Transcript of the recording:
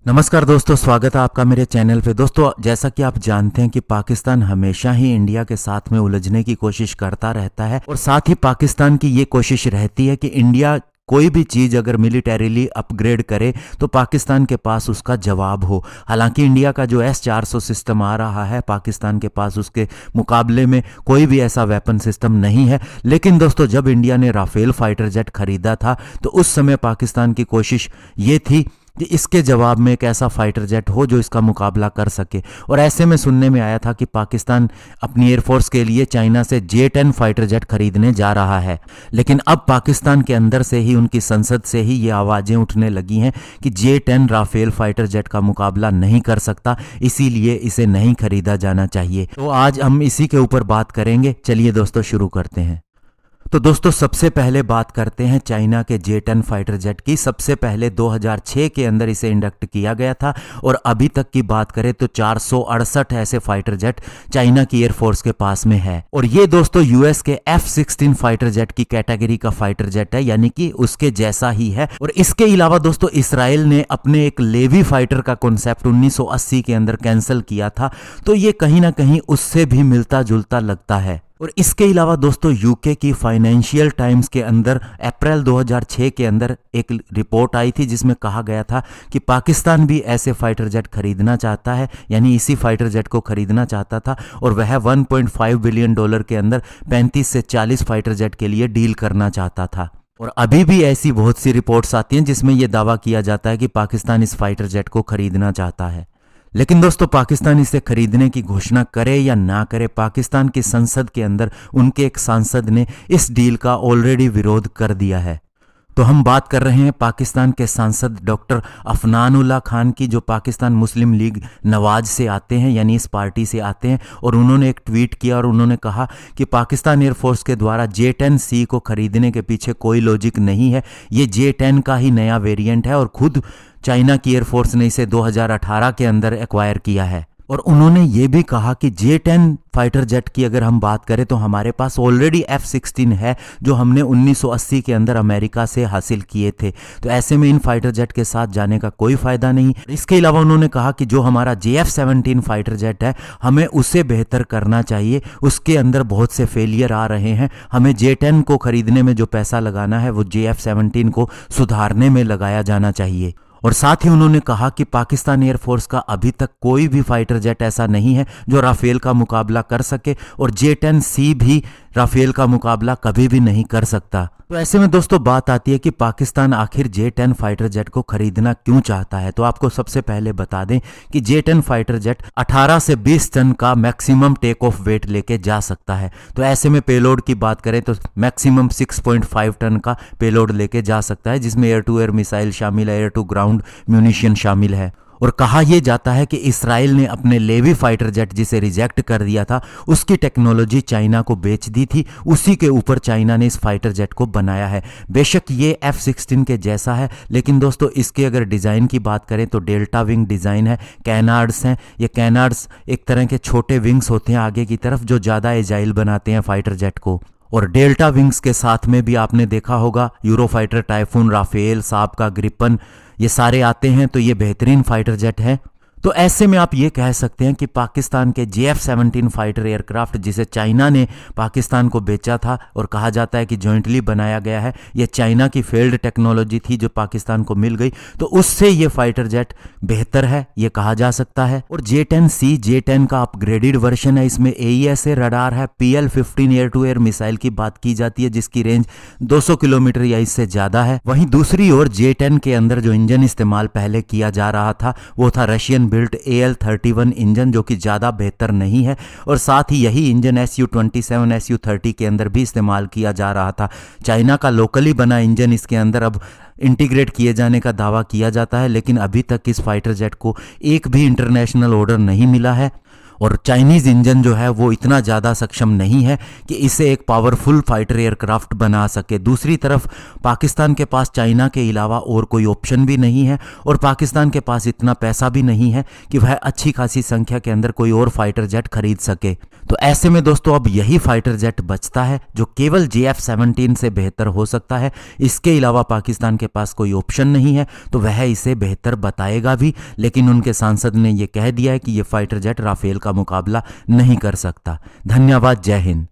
नमस्कार दोस्तों, स्वागत है आपका मेरे चैनल पे। दोस्तों, जैसा कि आप जानते हैं कि पाकिस्तान हमेशा ही इंडिया के साथ में उलझने की कोशिश करता रहता है और साथ ही पाकिस्तान की ये कोशिश रहती है कि इंडिया कोई भी चीज़ अगर मिलिटरीली अपग्रेड करे तो पाकिस्तान के पास उसका जवाब हो। हालांकि इंडिया का जो S-400 सिस्टम आ रहा है, पाकिस्तान के पास उसके मुकाबले में कोई भी ऐसा वेपन सिस्टम नहीं है। लेकिन दोस्तों, जब इंडिया ने राफेल फाइटर जेट खरीदा था तो उस समय पाकिस्तान की कोशिश ये थी कि इसके जवाब में एक ऐसा फाइटर जेट हो जो इसका मुकाबला कर सके। और ऐसे में सुनने में आया था कि पाकिस्तान अपनी एयरफोर्स के लिए चाइना से J-10 फाइटर जेट खरीदने जा रहा है। लेकिन अब पाकिस्तान के अंदर से ही, उनकी संसद से ही ये आवाज़ें उठने लगी हैं कि J-10 राफेल फाइटर जेट का मुकाबला नहीं कर सकता, इसीलिए इसे नहीं खरीदा जाना चाहिए। तो आज हम इसी के ऊपर बात करेंगे। चलिए दोस्तों, शुरू करते हैं। तो दोस्तो68 सबसे पहले बात करते हैं चाइना के J-10 फाइटर जेट की। सबसे पहले 2006 के अंदर इसे इंडक्ट किया गया था और अभी तक की बात करें तो 468 ऐसे फाइटर जेट चाइना की एयरफोर्स के पास में है। और ये दोस्तों US के F-16 फाइटर जेट की कैटेगरी का फाइटर जेट है, यानी कि उसके जैसा ही है। और इसके अलावा दोस्तों, इसराइल ने अपने एक लेवी फाइटर का कॉन्सेप्ट 1980 के अंदर कैंसिल किया था, तो ये कहीं ना कहीं उससे भी मिलता जुलता लगता है। और इसके अलावा दोस्तों, यूके की फाइनेंशियल टाइम्स के अंदर अप्रैल 2006 के अंदर एक रिपोर्ट आई थी जिसमें कहा गया था कि पाकिस्तान भी ऐसे फाइटर जेट खरीदना चाहता है, यानी इसी फाइटर जेट को खरीदना चाहता था। और वह $1.5 बिलियन के अंदर 35 से 40 फाइटर जेट के लिए डील करना चाहता था। और अभी भी ऐसी बहुत सी रिपोर्ट्स आती हैं जिसमें यह दावा किया जाता है कि पाकिस्तान इस फाइटर जेट को खरीदना चाहता है। लेकिन दोस्तों, पाकिस्तान इसे खरीदने की घोषणा करे या ना करे, पाकिस्तान की संसद के अंदर उनके एक सांसद ने इस डील का ऑलरेडी विरोध कर दिया है। तो हम बात कर रहे हैं पाकिस्तान के सांसद डॉक्टर अफनानुल्लाह खान की, जो पाकिस्तान मुस्लिम लीग नवाज से आते हैं, यानी इस पार्टी से आते हैं। और उन्होंने एक ट्वीट किया और उन्होंने कहा कि पाकिस्तान एयरफोर्स के द्वारा J-10C को खरीदने के पीछे कोई लॉजिक नहीं है। ये J-10 का ही नया वेरिएंट है और खुद चाइना की एयरफोर्स ने इसे 2018 के अंदर एक्वायर किया है। और उन्होंने ये भी कहा कि J-10 फाइटर जेट की अगर हम बात करें तो हमारे पास ऑलरेडी F-16 है जो हमने 1980 के अंदर अमेरिका से हासिल किए थे। तो ऐसे में इन फाइटर जेट के साथ जाने का कोई फायदा नहीं। इसके अलावा उन्होंने कहा कि जो हमारा JF-17 फाइटर जेट है, हमें उसे बेहतर करना चाहिए। उसके अंदर बहुत से फेलियर आ रहे हैं। हमें J-10 को खरीदने में जो पैसा लगाना है वो JF-17 को सुधारने में लगाया जाना चाहिए। और साथ ही उन्होंने कहा कि पाकिस्तान एयरफोर्स का अभी तक कोई भी फाइटर जेट ऐसा नहीं है जो राफेल का मुकाबला कर सके, और J-10C भी राफेल का मुकाबला कभी भी नहीं कर सकता। तो ऐसे में दोस्तों, बात आती है कि पाकिस्तान आखिर J-10 फाइटर जेट को खरीदना क्यों चाहता है। तो आपको सबसे पहले बता दें कि J-10 फाइटर जेट 18 से 20 टन का मैक्सिमम टेक ऑफ वेट लेके जा सकता है। तो ऐसे में पेलोड की बात करें तो मैक्सिमम 6.5 टन का पेलोड लेके जा सकता है, जिसमें एयर टू एयर मिसाइल शामिल है, एयर टू ग्राउंड म्यूनिशन शामिल है। और कहा यह जाता है कि इसराइल ने अपने लेवी फाइटर जेट जिसे रिजेक्ट कर दिया था, उसकी टेक्नोलॉजी चाइना को बेच दी थी। उसी के ऊपर चाइना ने इस फाइटर जेट को बनाया है। बेशक ये F-16 के जैसा है, लेकिन दोस्तों, इसके अगर डिज़ाइन की बात करें तो डेल्टा विंग डिज़ाइन है, कैनार्ड्स हैं। ये कैनार्ड्स एक तरह के छोटे विंग्स होते हैं आगे की तरफ, जो ज़्यादा एजाइल बनाते हैं फाइटर जेट को। और डेल्टा विंग्स के साथ में भी आपने देखा होगा यूरोफाइटर, टाइफून, राफेल, साब का ग्रिपन, ये सारे आते हैं। तो ये बेहतरीन फाइटर जेट है। तो ऐसे में आप ये कह सकते हैं कि पाकिस्तान के JF-17 फाइटर एयरक्राफ्ट, जिसे चाइना ने पाकिस्तान को बेचा था और कहा जाता है कि जॉइंटली बनाया गया है, यह चाइना की फेल्ड टेक्नोलॉजी थी जो पाकिस्तान को मिल गई, तो उससे ये फाइटर जेट बेहतर है, ये कहा जा सकता है। और J-10C J-10 का अपग्रेडेड वर्जन है। इसमें AESA रडार है, PL-15 air to air missile की बात की जाती है जिसकी रेंज 200 किलोमीटर या इससे ज़्यादा है। वहीं दूसरी ओर J-10 के अंदर जो इंजन इस्तेमाल पहले किया जा रहा था वो था रशियन बिल्ट AL-31 इंजन, जो कि ज़्यादा बेहतर नहीं है। और साथ ही यही इंजन Su-27 Su-30 के अंदर भी इस्तेमाल किया जा रहा था। चाइना का लोकली बना इंजन इसके अंदर अब इंटीग्रेट किए जाने का दावा किया जाता है, लेकिन अभी तक इस फाइटर जेट को एक भी इंटरनेशनल ऑर्डर नहीं मिला है। और चाइनीज़ इंजन जो है वो इतना ज़्यादा सक्षम नहीं है कि इसे एक पावरफुल फाइटर एयरक्राफ्ट बना सके। दूसरी तरफ पाकिस्तान के पास चाइना के अलावा और कोई ऑप्शन भी नहीं है, और पाकिस्तान के पास इतना पैसा भी नहीं है कि वह अच्छी खासी संख्या के अंदर कोई और फाइटर जेट खरीद सके। तो ऐसे में दोस्तों अब यही फाइटर जेट बचता है जो केवल JF-17 से बेहतर हो सकता है। इसके अलावा पाकिस्तान के पास कोई ऑप्शन नहीं है, तो वह इसे बेहतर बताएगा भी, लेकिन उनके सांसद ने यह कह दिया है कि यह फाइटर जेट राफेल का मुकाबला नहीं कर सकता। धन्यवाद। जय हिंद।